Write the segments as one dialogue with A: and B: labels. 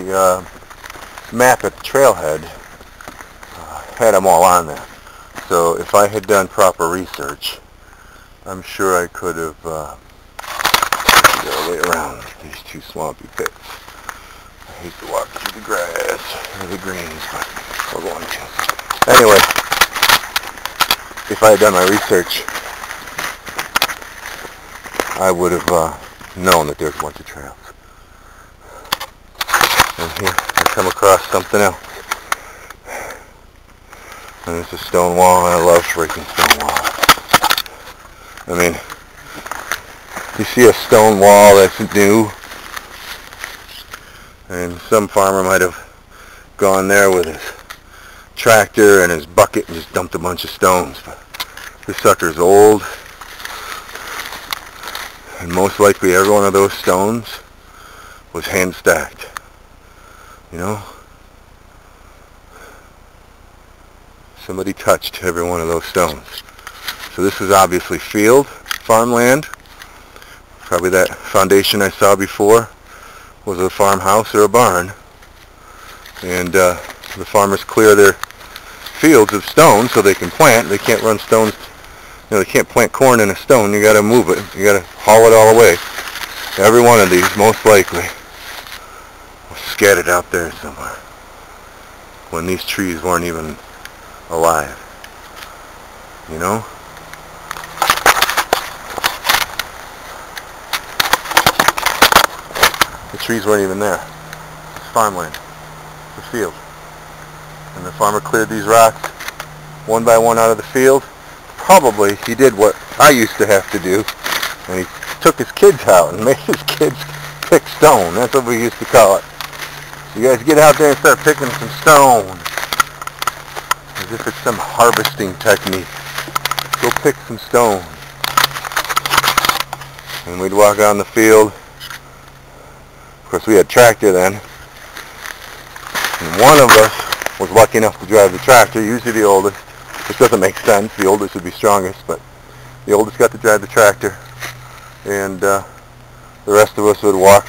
A: the map at the trailhead had them all on there. So if I had done proper research, I'm sure I could have got way around these two swampy pits. I hate to walk through the grass or the greens, but we're going to. Anyway, if I had done my research, I would have known that there's a bunch of trails. And here I come across something else. And it's a stone wall, and I love freaking stone walls. I mean, you see a stone wall that's new, and some farmer might have gone there with his tractor and his bucket and just dumped a bunch of stones. But this sucker's old, and most likely every one of those stones was hand stacked. You know? Somebody touched every one of those stones. So this is obviously field, farmland. Probably that foundation I saw before was a farmhouse or a barn. And the farmers clear their fields of stone so they can plant. They can't run stones, you know, they can't plant corn in a stone. You gotta move it. You gotta haul it all away. Every one of these, most likely, was scattered out there somewhere when these trees weren't even alive. You know? The trees weren't even there. It's farmland. The field. And the farmer cleared these rocks one by one out of the field. Probably he did what I used to have to do, and he took his kids out and made his kids pick stone. That's what we used to call it. You guys get out there and start picking some stone. As if it's some harvesting technique. Go pick some stone. And we'd walk out in the field. Of course, we had tractor then. And one of us was lucky enough to drive the tractor, usually the oldest. Which doesn't make sense. The oldest would be strongest, but the oldest got to drive the tractor. And the rest of us would walk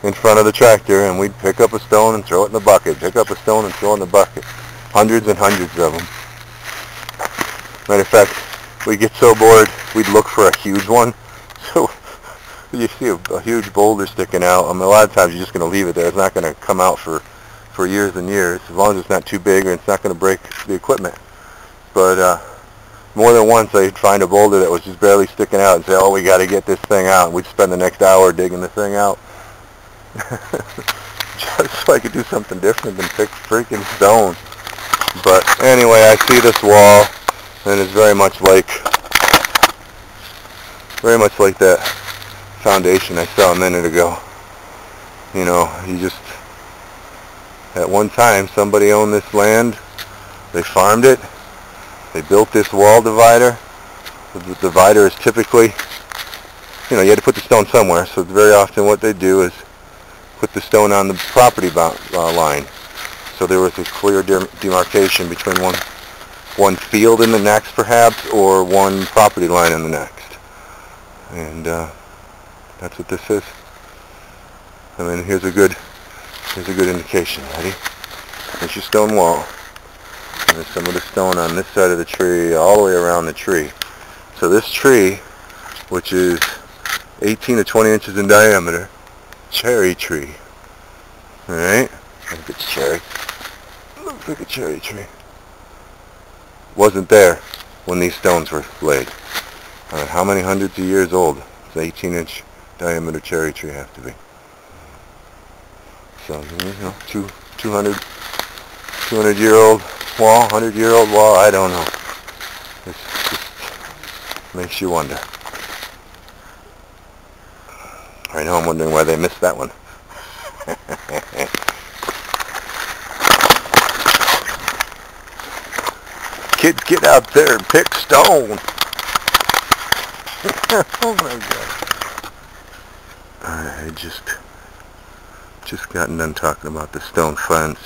A: in front of the tractor, and we'd pick up a stone and throw it in the bucket. Pick up a stone and throw it in the bucket. Hundreds and hundreds of them. Matter of fact, we'd get so bored, we'd look for a huge one. So you see a huge boulder sticking out. I mean, a lot of times you're just going to leave it there. It's not going to come out for years and years, as long as it's not too big or it's not going to break the equipment. But more than once I'd find a boulder that was just barely sticking out and say, oh, we got to get this thing out. And we'd spend the next hour digging the thing out. Just so I could do something different than pick freaking stone. But anyway, I see this wall, and it's very much like that foundation I saw a minute ago. You know, you just, at one time somebody owned this land, they farmed it, they built this wall divider. The divider is typically, you know, you had to put the stone somewhere, so very often what they do is put the stone on the property line. So there was a clear demarcation between one field in the next, perhaps, or one property line in the next. And that's what this is. I mean, here's a good indication. Ready? There's your stone wall. And there's some of the stone on this side of the tree, all the way around the tree. So this tree, which is 18 to 20 inches in diameter, cherry tree. All right? I think it's cherry. Looks like a cherry tree. Wasn't there when these stones were laid. How many hundreds of years old does an 18-inch diameter cherry tree have to be? So, you know, 200-year-old wall, 100-year-old wall, I don't know. It just makes you wonder. Right now I'm wondering why they missed that one. Kids, get out there and pick stone. Oh my God. I just gotten done talking about the stone fence.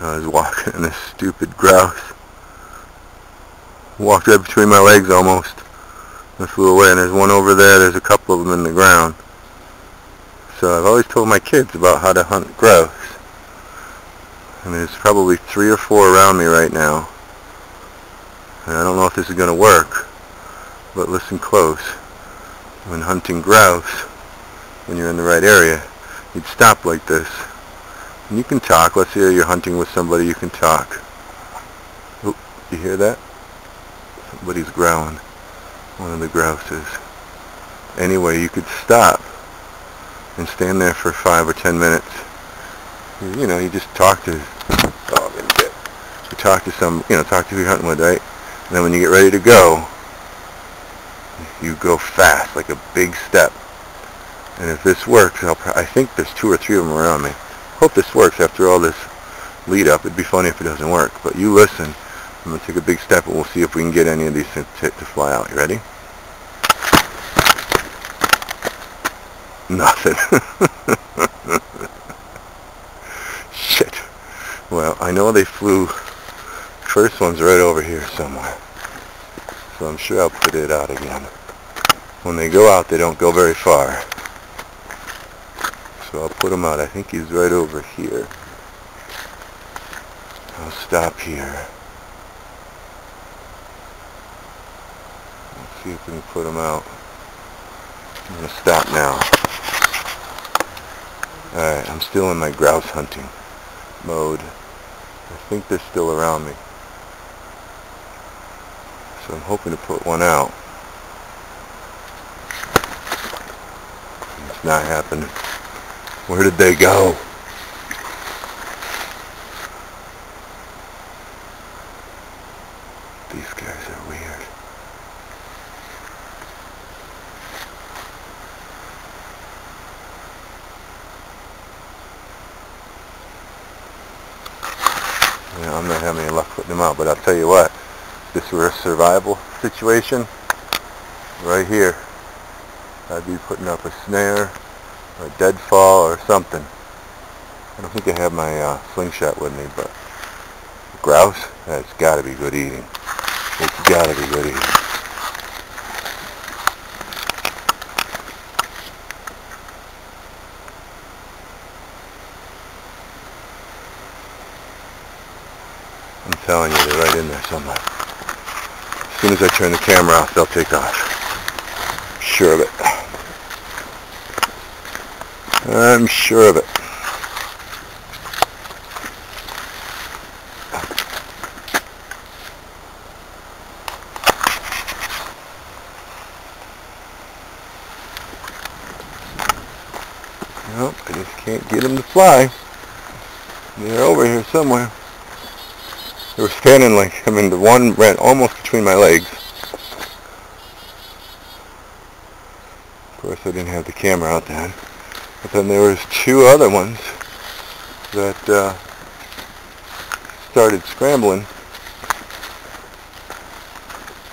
A: I was walking in this stupid grouse. Walked right between my legs almost. I flew away, and there's one over there. There's a couple of them in the ground. So I've always told my kids about how to hunt grouse. I mean, there's probably 3 or 4 around me right now. And I don't know if this is going to work, but listen close. When hunting grouse, when you're in the right area, you'd stop like this. And you can talk. Let's say you're hunting with somebody, you can talk. Oop, you hear that? Somebody's growling. One of the grouses. Anyway, you could stop and stand there for 5 or 10 minutes. You know, you just talk to, you talk to talk to who you're hunting with, right? And then when you get ready to go, you go fast, like a big step. And if this works, I think there's 2 or 3 of them around me. Hope this works after all this lead up. It'd be funny if it doesn't work. But you listen. I'm going to take a big step and we'll see if we can get any of these things to fly out. You ready? Nothing. Shit. Well, I know they flew. First one's right over here somewhere. So I'm sure I'll put it out again. When they go out, they don't go very far. So I'll put him out. I think he's right over here. I'll stop here. Let's see if we can put him out. I'm going to stop now. Alright, I'm still in my grouse hunting mode. I think they're still around me. So I'm hoping to put one out. It's not happening. Where did they go? These guys are weird. Yeah, I'm not having any luck putting them out, but I'll tell you what. If this were a survival situation, right here, I'd be putting up a snare, or a deadfall, or something. I don't think I have my slingshot with me, but grouse, that's got to be good eating. It's got to be good eating. I'm telling you, they're right in there somewhere. As soon as I turn the camera off, they'll take off. Sure of it. I'm sure of it. Nope, I just can't get them to fly. They're over here somewhere. They were standing like, the one ran almost between my legs. Of course, I didn't have the camera out then. But then there was 2 other ones that started scrambling.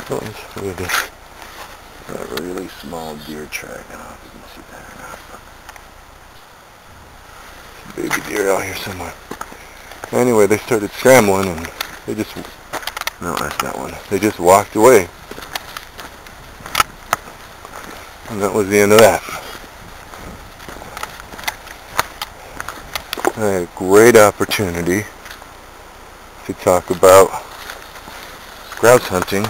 A: Look at this. A really small deer track. I don't know if you can see that or not. Baby deer out here somewhere. Anyway, they started scrambling and they just, no, that's not one. They just walked away. And that was the end of that. I had a great opportunity to talk about grouse hunting,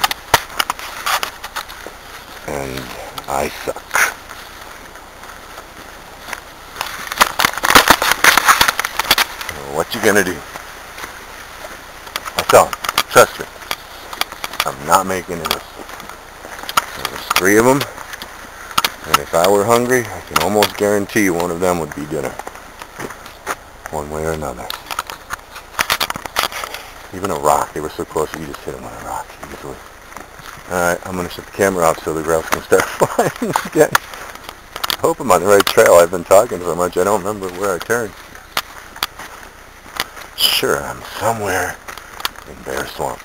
A: and I suck. So what you gonna do? I tell them, trust me, I'm not making it. There's 3 of them, and if I were hungry, I can almost guarantee you one of them would be dinner. One way or another. Even a rock. They were so close you could just hit them with a rock easily. Alright, I'm going to shut the camera off so the grouse can start flying again. I hope I'm on the right trail. I've been talking so much I don't remember where I turned. Sure, I'm somewhere in Bear Swamp.